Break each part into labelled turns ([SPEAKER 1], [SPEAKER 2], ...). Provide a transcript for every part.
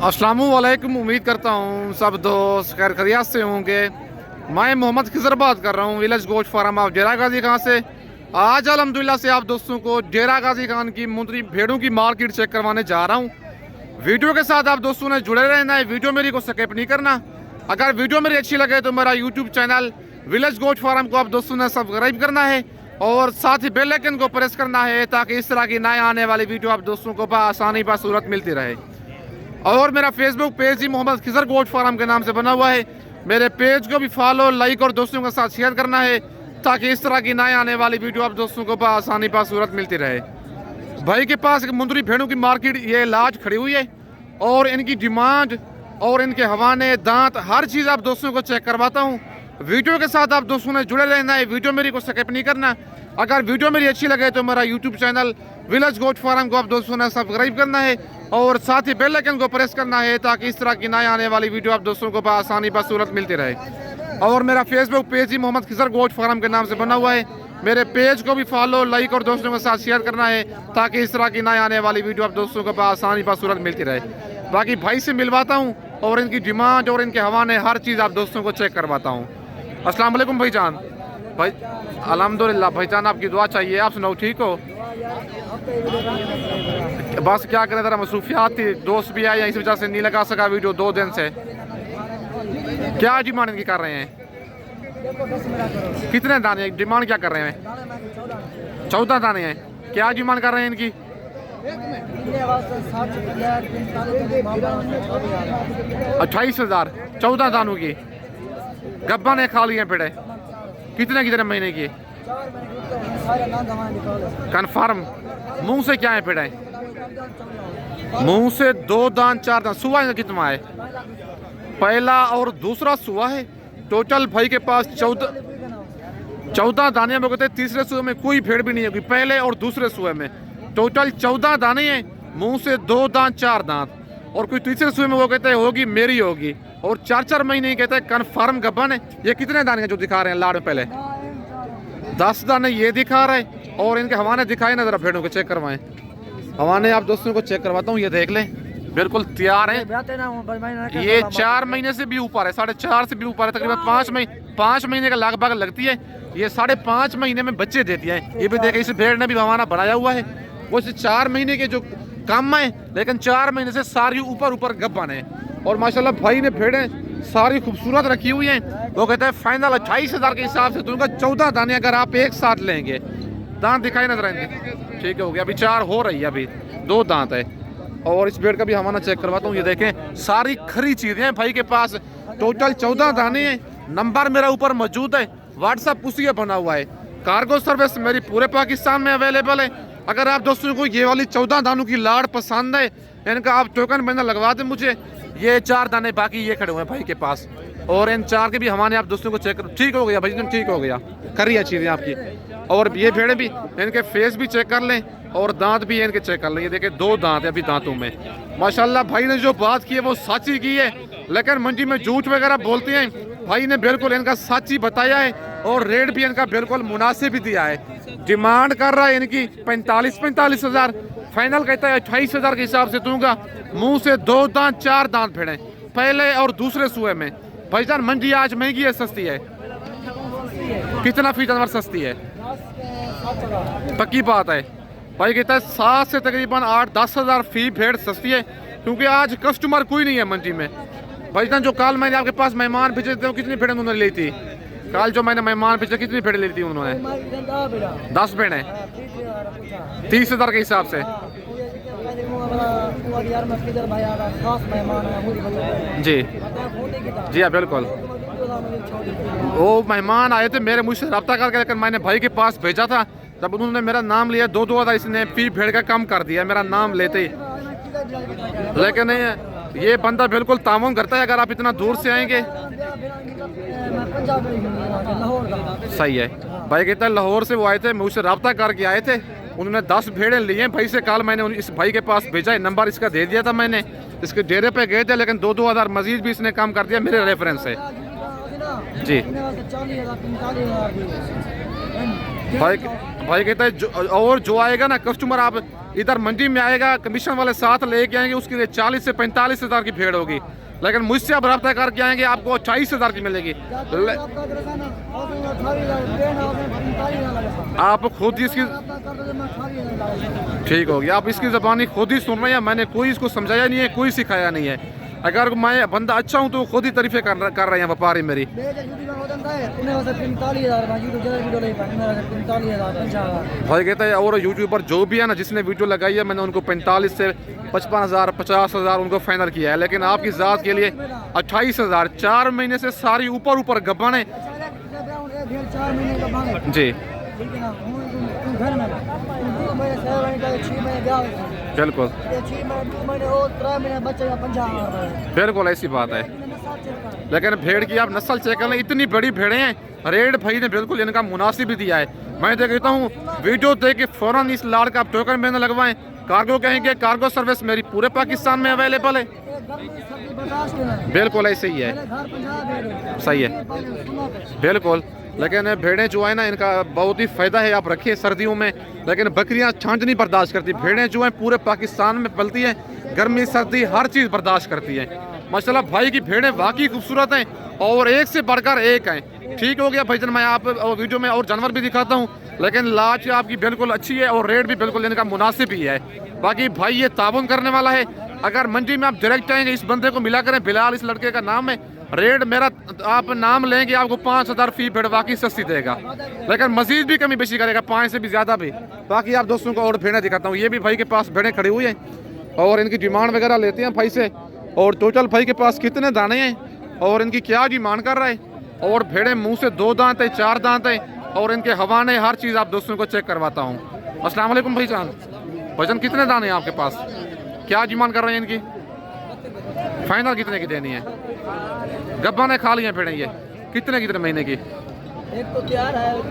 [SPEAKER 1] अस्सलामुअलैकुम। उम्मीद करता हूँ सब दोस्त खैर खैरियत से होंगे। मैं मोहम्मद खिजर बात कर रहा हूँ विलेज गोश्त फार्म ऑफ डेरा गाजी खान से। आज अल्हम्दुलिल्लाह से आप दोस्तों को डेरा गाजी खान की मुंतरी भेड़ों की मार्केट चेक करवाने जा रहा हूँ। वीडियो के साथ आप दोस्तों ने जुड़े रहना है, वीडियो मेरी को स्किप नहीं करना। अगर वीडियो मेरी अच्छी लगे तो मेरा यूट्यूब चैनल विलेज गोश्त फार्म को आप दोस्तों ने सब्सक्राइब करना है और साथ ही बेल आइकन को प्रेस करना है ताकि इस तरह की नए आने वाली वीडियो आप दोस्तों को आसानी सूरत मिलती रहे। और मेरा फेसबुक पेज ही मोहम्मद खिजर गोश्त फार्म के नाम से बना हुआ है। मेरे पेज को भी फॉलो, लाइक और दोस्तों के साथ शेयर करना है ताकि इस तरह की नए आने वाली वीडियो आप दोस्तों को आसानी सूरत मिलती रहे। भाई के पास एक मुंदरी भेड़ों की मार्केट ये लाज खड़ी हुई है और इनकी डिमांड और इनके हवाने दांत हर चीज़ आप दोस्तों को चेक करवाता हूँ। वीडियो के साथ आप दोस्तों ने जुड़े रहना है, वीडियो मेरी को स्किप नहीं करना। अगर वीडियो मेरी अच्छी लगे तो मेरा यूट्यूब चैनल विलेज गोश्त फार्म को आप दोस्तों ने सब्सक्राइब करना है और साथ ही बेल आइकन को प्रेस करना है ताकि इस तरह की नए आने वाली वीडियो आप दोस्तों को आसानी सूरत मिलती रहे। और मेरा फेसबुक पेज ही मोहम्मद खिजर गोश्त फार्म के नाम से बना हुआ है। मेरे पेज को भी फॉलो, लाइक और दोस्तों के साथ शेयर करना है ताकि इस तरह की नए आने वाली वीडियो आप दोस्तों को आसानी सूरत मिलती रहे। बाकी भाई से मिलवाता हूँ और इनकी डिमांड और इनके हवाने हर चीज़ आप दोस्तों को चेक करवाता हूँ। अस्सलाम वालेकुम भाईजान। भाई अल्हम्दुलिल्लाह भाईजान, आपकी दुआ चाहिए। आप सुनाओ, ठीक हो? बस क्या करें, ज़रा मसरूफियात थी, दोस्त भी आए, इस वजह से नहीं लगा सका वीडियो 2 दिन से। क्या डिमांड इनकी कर रहे हैं? कितने दाने डिमांड क्या कर रहे हैं? 14 दाने हैं। क्या डिमांड कर रहे हैं इनकी? 28,000 14 दानों की। गब्बा ने खा लिए पेड़े। कितने महीने की? कन्फर्म। मुंह से क्या है पेड़े? मुंह से 2 दान 4 दान। सुबह कितना है? पहला और दूसरा सुबह है। टोटल भाई के पास 14 दाने में कहते हैं। तीसरे सुबह में कोई भेड़ भी नहीं होगी, पहले और दूसरे सुबह में टोटल 14 दाने हैं। मुंह से 2 दांत 4 दांत। और कोई तीसरे सुबह में वो कहते हैं होगी मेरी होगी। और 4 महीने कहते हैं कन्फर्म गब्बन है। ये कितने दाने जो दिखा रहे हैं लाड़ में? पहले 10 दाने ये दिखा रहे हैं और इनके हवाने दिखाए ना, जरा भेड़ों को चेक करवाएं। हवाने आप दोस्तों को चेक करवाता हूँ, ये देख लें, बिल्कुल तैयार है। ये 4 महीने से भी ऊपर है, 4.5 से भी ऊपर है, तकरीबन 5 महीने का लगभग लगती है। ये 5.5 महीने में बच्चे देती है। ये भी देखे, इस भेड़ ने भी हवाना बनाया हुआ है। वो 4 महीने के जो कम है, लेकिन 4 महीने से सारी ऊपर गब्बन है। और माशाल्लाह भाई ने भेड़ें सारी खूबसूरत रखी हुई हैं। वो कहते हैं फाइनल 28,000 के हिसाब से दूंगा 14 दाने अगर आप एक साथ लेंगे। दांत दिखाई नजर आएंगे, ठीक हो गया। अभी 4 हो रही है, अभी 2 दांत है। और इस भेड़ का भी हमारा चेक करवाता हूँ। ये देखें, सारी खरी चीजें हैं भाई के पास। टोटल 14 दाने हैं। नंबर मेरा ऊपर मौजूद है, व्हाट्सएप उसी बना हुआ है। कार्गो सर्विस मेरी पूरे पाकिस्तान में अवेलेबल है। अगर आप दोस्तों को ये वाली 14 दानों की लाड़ पसंद है, इनका आप टोकन बंदा लगवा दें मुझे। ये 4 दाने बाकी ये खड़े हुए हैं भाई के पास। और इन 4 के भी हमारे आप दोस्तों को चेक कर। ठीक हो गया भाई, ठीक हो गया, करिए चीज़ें आपकी। और ये भेड़ें भी, इनके फेस भी चेक कर लें और दांत भी इनके चेक कर लें। ये देखें 2 दांत है अभी दांतों में। माशाल्लाह भाई ने जो बात की है वो सच ही की है, लेकिन मंडी में झूठ वगैरह बोलते हैं। भाई ने बिल्कुल इनका सच ही बताया है और रेट भी इनका बिल्कुल मुनासिब ही दिया है। डिमांड कर रहा है इनकी 45,000। फाइनल कहता है 28,000 के हिसाब से दूंगा। मुंह से 2 दांत 4 दांत भेड़ें, पहले और दूसरे सुए में। भाईजान मंडी आज महंगी है सस्ती है? कितना फीसद सस्ती है? पक्की बात है। भाई कहता है 7 से तकरीबन 8-10 हज़ार फी भेड़ सस्ती है, क्योंकि आज कस्टमर कोई नहीं है मंडी में। भाईजान जो कल मैंने आपके पास मेहमान भेजे थे, कितनी भेड़ें उन्होंने ली थी? कल जो मैंने मेहमान भेजे कितनी भेड़ें ली थी उन्होंने? 10 भेड़ें 30,000 के हिसाब से। जी जी हाँ बिल्कुल। वो मेहमान आए थे मेरे मुझसे रब्ता करके, लेकिन मैंने भाई के पास भेजा था। जब उन्होंने मेरा नाम लिया 2 हज़ार इसने फी भेड़ का कम कर दिया मेरा नाम लेते ही। लेकिन ये बंदा बिल्कुल तामुन करता है। अगर आप इतना दूर से आएंगे, सही है। भाई कहता है लाहौर से वो आए थे, मुझसे रब्ता करके आए थे। उन्होंने 10 भेड़ें ली हैं भाई से। कल मैंने इस भाई के पास भेजा है, नंबर इसका दे दिया था मैंने। इसके डेरे पे गए थे, लेकिन 2 हज़ार मजीद भी इसने कम कर दिया मेरे रेफरेंस से। जी भाई कहते हैं और जो आएगा ना कस्टमर, आप इधर मंडी में आएगा कमीशन वाले साथ लेके आएंगे, उसके लिए 40 से 45 हज़ार की भेड़ होगी, लेकिन मुझसे आप रब्ता करके आएंगे आपको 28 हज़ार की मिलेगी। आप खुद ही इसकी ठीक होगी, आप इसकी ज़बानी खुद ही सुन रहे हैं, मैंने कोई इसको समझाया नहीं है, कोई सिखाया नहीं है। अगर मैं बंदा अच्छा हूँ तो खुद ही तारीफे कर रहे हैं व्यापारी मेरी। भाई कहता है और यूट्यूबर जो भी है ना जिसने वीडियो लगाई है मैंने उनको 45 से 55 हज़ार 50 हज़ार उनको फाइनल किया है, लेकिन आपकी ज़ात के लिए 28 हज़ार। 4 महीने से सारी ऊपर गब्बन है जी। बिल्कुल बिल्कुल ऐसी बात है, लेकिन भेड़ की आप नस्ल चेक कर लें, इतनी बड़ी भेड़ें हैं। रेट भाई ने बिल्कुल इनका मुनासिब ही दिया है। मैं देखता हूँ वीडियो देख के फौरन इस लाड़ का आप टोकन में न लगवाएं। कार्गो कहेंगे, कार्गो सर्विस मेरी पूरे पाकिस्तान में अवेलेबल है। बिल्कुल ऐसे ही है, सही है बिल्कुल। लेकिन भेड़ें जो है ना इनका बहुत ही फ़ायदा है, आप रखिए सर्दियों में, लेकिन बकरियां ठंड नहीं बर्दाश्त करती। भेड़ें जो हैं पूरे पाकिस्तान में पलती हैं, गर्मी सर्दी हर चीज़ बर्दाश्त करती हैं। माशाल्लाह भाई की भेड़ें वाकई खूबसूरत हैं और एक से बढ़कर एक हैं। ठीक हो गया भाईजान, मैं आप वीडियो में और जानवर भी दिखाता हूँ, लेकिन लाच आपकी बिल्कुल अच्छी है और रेट भी बिल्कुल इनका मुनासिब ही है। बाकी भाई ये ताबन करने वाला है। अगर मंडी में आप डायरेक्ट आएंगे इस बंदे को मिला करें, बिलाल इस लड़के का नाम है। रेट मेरा आप नाम लेंगे आपको 5000 फी भेड़ वाकई सस्ती देगा, लेकिन मजीद भी कमी बेशी करेगा, 5 से भी ज़्यादा भी। बाकी आप दोस्तों को और भेड़ें दिखाता हूँ। ये भी भाई के पास भेड़ें खड़ी हुई हैं और इनकी डिमांड वगैरह लेते हैं भाई से, और टोटल भाई के पास कितने दाने हैं और इनकी क्या डिमांड कर रहा है। और भेड़ें मुँह से 2 दांत है, 4 दांत है और इनके हवाने हर चीज़ आप दोस्तों को चेक करवाता हूँ। अस्सलाम वालेकुम भाईजान। भाईजान कितने दाने हैं आपके पास, क्या डिमांड कर रहे हैं इनकी, फाइनल कितने की देनी है? गब्बा ने खा लिया भेड़ें ये, कितने महीने की?
[SPEAKER 2] एक तो तैयार है और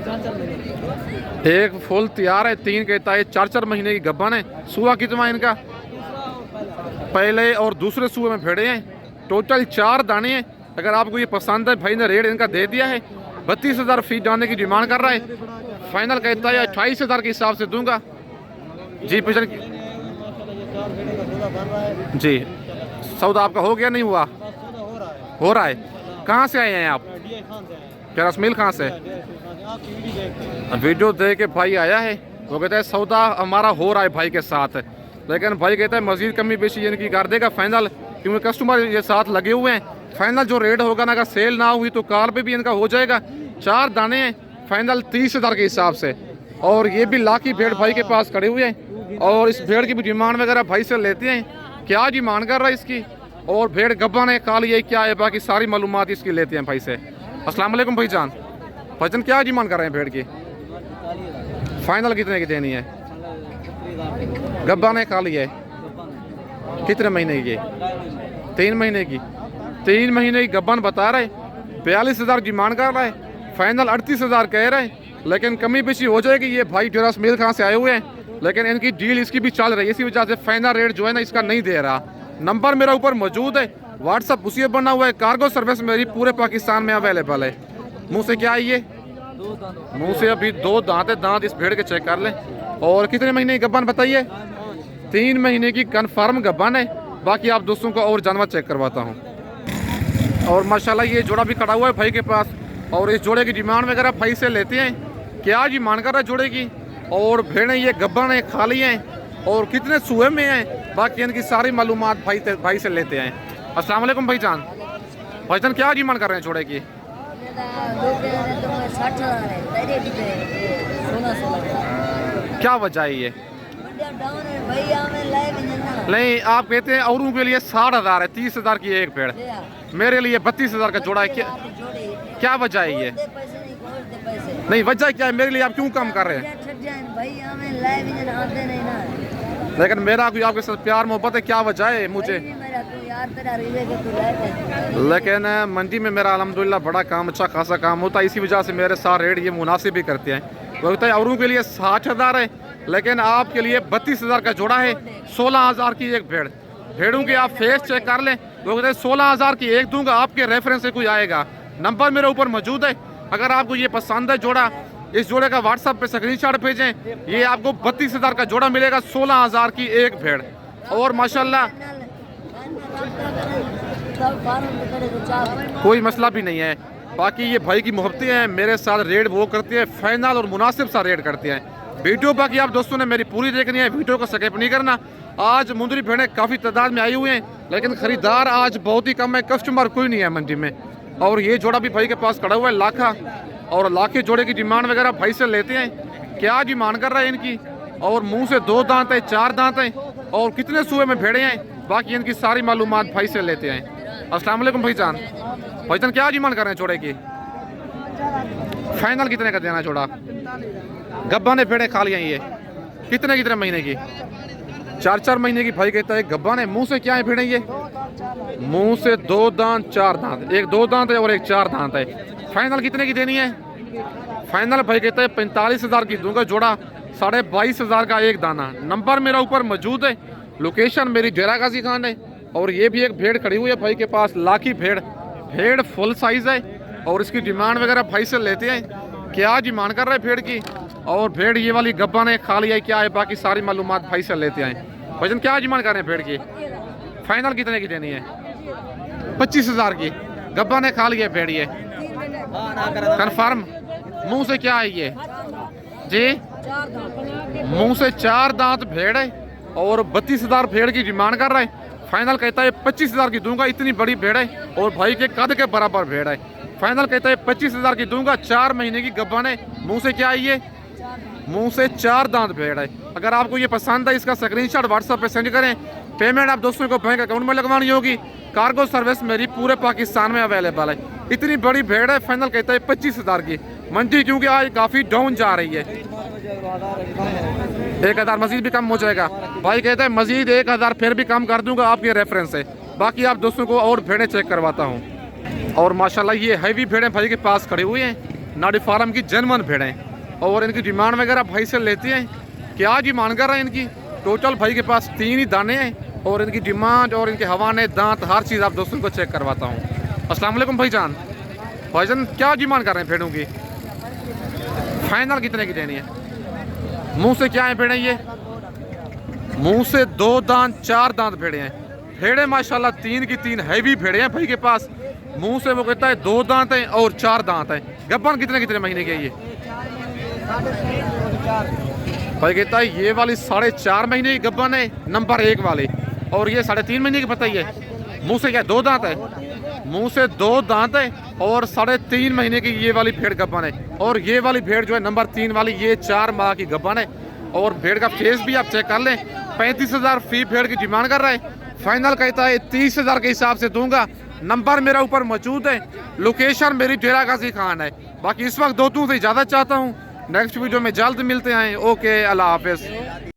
[SPEAKER 2] 4 महीने,
[SPEAKER 1] एक फुल तैयार है, 3 कहता है, 4 महीने की गब्बन है। सुआ कितना इनका? पहले और दूसरे सुए में भेड़े हैं, टोटल 4 दाने हैं। अगर आपको ये पसंद है, भाई ने रेट इनका दे दिया है, 32,000 फी जाने की डिमांड कर रहा है। फाइनल कहता है 28,000 के हिसाब से दूंगा जी। पिछले जी सौदा आपका हो गया नहीं हुआ? हो रहा है। कहाँ से आए हैं आप? क्या रसमील कहाँ से? वीडियो देख के भाई आया है, वो कहता है सौदा हमारा हो रहा है भाई के साथ, लेकिन भाई कहता है मजीद कमी बेशी इनकी कर देगा फाइनल, क्योंकि कस्टमर ये साथ लगे हुए हैं। फाइनल जो रेट होगा ना, अगर सेल ना हुई तो कार पे भी इनका हो जाएगा। 4 दाने हैं, फाइनल 30,000 के हिसाब से। और ये भी लाखी भेड़ भाई के पास खड़े हुए हैं और इस भेड़ की भी डिमांड वगैरह भाई से लेते हैं, क्या डिमांड कर रहा है इसकी, और भेड़ गब्बा ने खा लिया क्या है, बाकी सारी मालूमात इसकी लेते हैं भाई से। अस्सलाम वालेकुम भाईजान। भाईजान क्या डिमांड कर रहे हैं भेड़ की, फाइनल कितने की देनी है? गब्बा ने खा लिया है, कितने महीने की? 3 महीने की। 3 महीने की गब्बन बता रहे, 42,000 डिमांड कर रहा है, फाइनल 38,000 कह रहे हैं, लेकिन कमी बेशी हो जाएगी। ये भाई डेरास मिल कहाँ से आए हुए हैं, लेकिन इनकी डील इसकी भी चल रही है, इसी वजह से फाइनल रेट जो है ना इसका नहीं दे रहा। नंबर मेरा ऊपर मौजूद है, व्हाट्सअप उसी बना हुआ है। कार्गो सर्विस मेरी पूरे पाकिस्तान में अवेलेबल है। मुंह से क्या है ये? मुंह से अभी 2 दांत है, दांत इस भेड़ के चेक कर लें। और कितने महीने की गब्बन बताइए? 3 महीने की कन्फर्म गब्बन है। बाकी आप दोस्तों को और जानवर चेक करवाता हूँ। और माशाल्लाह ये जोड़ा भी खड़ा हुआ है भाई के पास, और इस जोड़े की डिमांड वगैरह भाई से लेते हैं, क्या डिमांड कर रहा है जोड़े की। और भेड़ें ये गब्बन है, खाली हैं और कितने सूहे में हैं, बाकी इनकी सारी मालूमात भाई से लेते हैं। अस्सलाम वालेकुम भाईजान। भाईजान क्या डिमांड कर रहे हैं जोड़े की? क्या वजह है ये? नहीं, आप कहते हैं औरों के लिए 60,000 है, 30,000 की एक भेड़, मेरे लिए 32,000 का जोड़ा है। क्या वजह है ये? नहीं वजह क्या है, मेरे लिए आप क्यों कम कर रहे हैं? लेकिन मेरा कोई आपके साथ प्यार मोहब्बत है, क्या वजह है मुझे? लेकिन मंडी में मेरा अल्हम्दुलिल्लाह बड़ा काम, अच्छा खासा काम होता है, इसी वजह से मेरे साथ रेट ये मुनासिब भी करते हैं। वो कहते हैं औरों के लिए 60,000 है, लेकिन आपके लिए 32,000 का जोड़ा है, 16,000 की एक भेड़। भेड़ों के आप फेस चेक कर लें, वो कहते हैं 16,000 की एक दूंगा, आपके रेफरेंस से कोई आएगा। नंबर मेरे ऊपर मौजूद है, अगर आपको ये पसंद है जोड़ा इस जोड़े का व्हाट्सएप पे स्क्रीनशॉट भेजें। ये आपको 32,000 का जोड़ा मिलेगा, 16,000 की एक भेड़। और माशाल्लाह कोई मसला भी नहीं है। बाकी ये भाई की मोहब्बतें हैं, मेरे साथ रेट वो करते हैं फाइनल और मुनासिब सा रेट करते हैं। वीडियो बाकी आप दोस्तों ने मेरी पूरी देखनी है, वीडियो को स्किप नहीं करना। आज मुंदरी भेड़ें काफ़ी तादाद में आई हुई हैं, लेकिन ख़रीदार आज बहुत ही कम है, कस्टमर कोई नहीं है मंडी में। और ये जोड़ा भी भाई के पास खड़ा हुआ है लाखा, और लाखे जोड़े की डिमांड वगैरह भाई से लेते हैं। क्या डिमांड कर रहा है इनकी, और मुँह से 2 दांत है, 4 दांत हैं, और कितने सूबे में भेड़े हैं, बाकी इनकी सारी मालूमात भाई से लेते हैं। अस्सलाम वालेकुम भाईजान। भाईजान क्या डिमांड कर रहे हैं जोड़े की? फाइनल कितने का देना है जोड़ा? गब्बा ने भेड़े खा लिया ये, कितने महीने की? 4 महीने की भाई कहता है गब्बा ने। मुंह से क्या है भेड़े ये? मुंह से 2 दांत 4 दांत, एक 2 दांत है और एक 4 दांत है। फाइनल कितने की देनी है? फाइनल भाई कहता है 45,000 की दूंगा जोड़ा, 22,500 का एक दाना। नंबर मेरा ऊपर मौजूद है, लोकेशन मेरी डेरा गाजी खान है। और ये भी एक भेड़ खड़ी हुई है भाई के पास, लाखी भेड़ फुल साइज है, और इसकी डिमांड वगैरह भाई से लेते हैं। क्या डिमांड कर रहे हैं भेड़ की, और भेड़ ये वाली गब्बा ने खा लिया है क्या है, बाकी सारी मालूमात भाई से लेते हैं। भाईजान क्या डिमांड कर रहे हैं भेड़ की? फाइनल कितने की देनी है? 25,000 की। गब्बा ने खा लिया भेड़ ये कन्फर्म। मुंह से क्या है ये जी? मुंह से 4 दांत भेड़ है, और 32,000 भेड़ की डिमांड कर रहा है। फाइनल कहता है 25,000 की दूंगा, इतनी बड़ी भेड़ है, और भाई के कद के बराबर भेड़ है। फाइनल कहता है 25,000 की दूंगा, 4 महीने की गब्बा ने। मुंह से क्या है ये? मुंह से 4 दांत भेड़ है। अगर आपको ये पसंद है, इसका स्क्रीनशॉट व्हाट्सएप पे सेंड करें। पेमेंट आप दोस्तों को बैंक अकाउंट में लगवानी होगी। कार्गो सर्विस मेरी पूरे पाकिस्तान में अवेलेबल है। इतनी बड़ी भेड़ है, फाइनल कहता है 25,000 की। मंडी क्योंकि आज काफ़ी डाउन जा रही है, 1,000 मजीद भी कम हो जाएगा। भाई कहता है मजीद 1,000 फिर भी कम कर दूंगा आपके रेफरेंस से। बाकी आप दोस्तों को और भेड़ें चेक करवाता हूँ। और माशाल्लाह ये हैवी भेड़ें भाई के पास खड़ी हुई हैं, नाडी फार्म की जनमन भेड़ें, और इनकी डिमांड वगैरह भाई से लेते हैं। क्या डिमांड कर रहे हैं इनकी? टोटल भाई के पास 3 ही दाने हैं, और इनकी डिमांड और इनके हवाने दांत हर चीज़ आप दोस्तों को चेक करवाता हूँ। अस्सलाम वालेकुम भाईजान। भाईजान क्या डिमांड कर रहे हैं भेड़ों की? फाइनल कितने की देनी है? मुंह से क्या है भेड़ें ये? मुंह से 2 दांत 4 दांत भेड़े हैं। भेड़े माशाल्लाह 3 की 3 हैवी भेड़े हैं भाई के पास। मुंह से वो कहता है 2 दांत हैं और 4 दांत हैं। गब्बन कितने महीने की है ये? भाई कहता है ये वाली 4.5 महीने की गब्बन है, नंबर 1 वाली, और ये 3.5 महीने की पता ही है। मुंह से क्या 2 दांत है? मुंह से 2 दांत है, और 3.5 महीने की ये वाली भेड़ गब्बन है। और ये वाली भेड़ जो है नंबर 3 वाली, ये 4 माह की गब्बन है। और भेड़ का फेस भी आप चेक कर लें। 35,000 फी भेड़ की डिमांड कर रहा है। फाइनल कहता है 30,000 के हिसाब से दूंगा। नंबर मेरा ऊपर मौजूद है, लोकेशन मेरी डेरा गाजी खान है। बाकी इस वक्त 2 से ज़्यादा चाहता हूँ। नेक्स्ट वीडियो में जल्द मिलते हैं। ओके, अल्लाह हाफिज़।